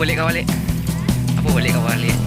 balik kau balik. Apa balik kau balik?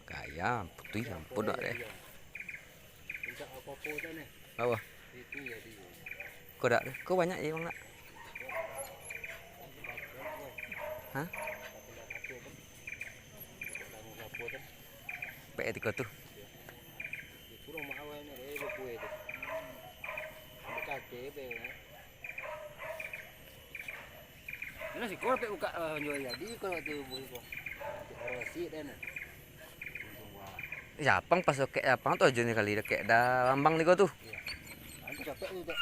Kaya putih ampun dak deh. Apa? Kau dak deh. Kau banyak ya bang nak? Hah? Pek tiga tuh. Ini sih kau pek buka jual jadi kalau tu boleh kau. Rosi dan. Yapang pas oke yapang tuh aja nih kali kayak dah lambang nih kau tuh. Aku capek tu.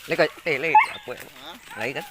Lấy coi, lấy apa? Lấy kan?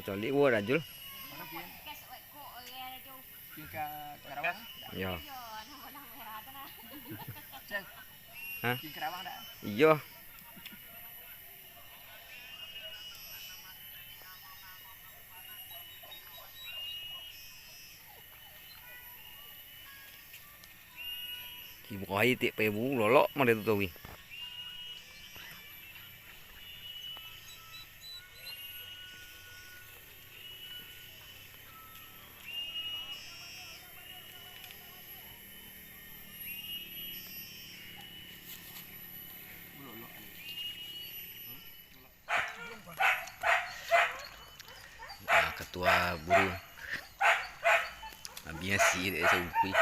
Coli wo Rajul. Mana pin? Pin ke Karawang? Yo. Cek. Hah? Pin Karawang dah. Iya. Ibu kau itu pebu lolok mana tu tahu. Ketua buruh. Habisnya sih dia seupui.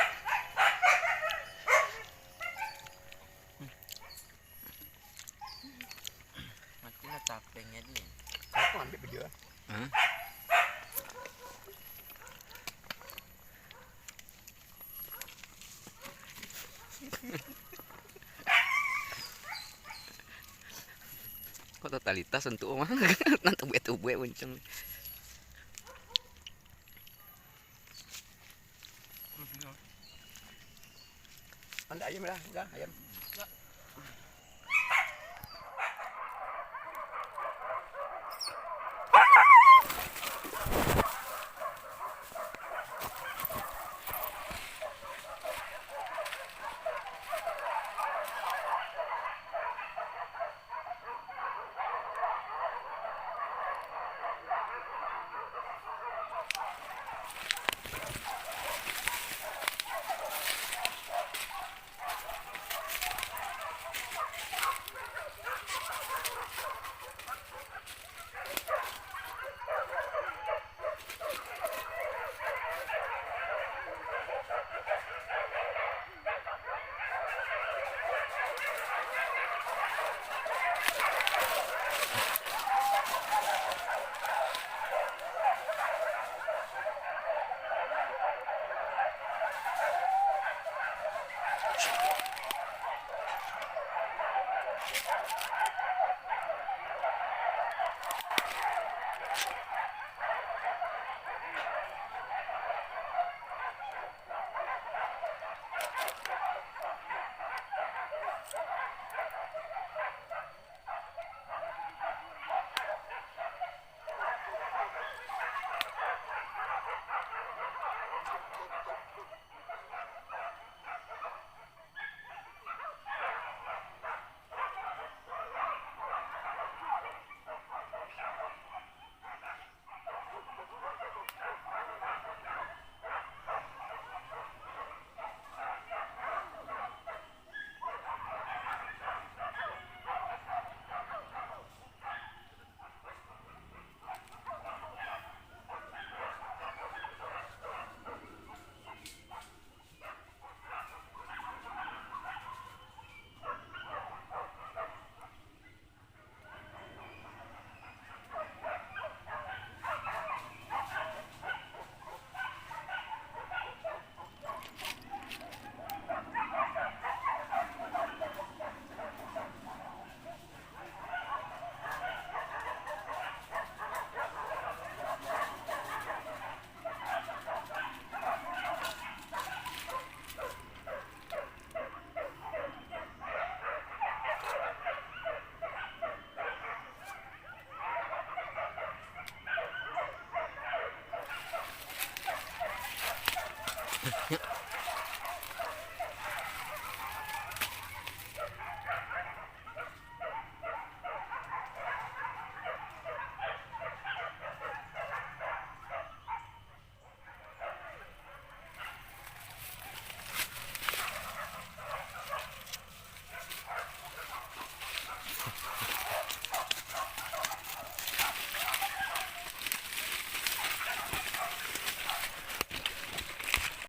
Mati lah capeknya dia. Siapa ambil video? Hah? Kok totalitas untuk mah nanti buat wenceng. Anda ayam lah, enggak ayam. Yuk.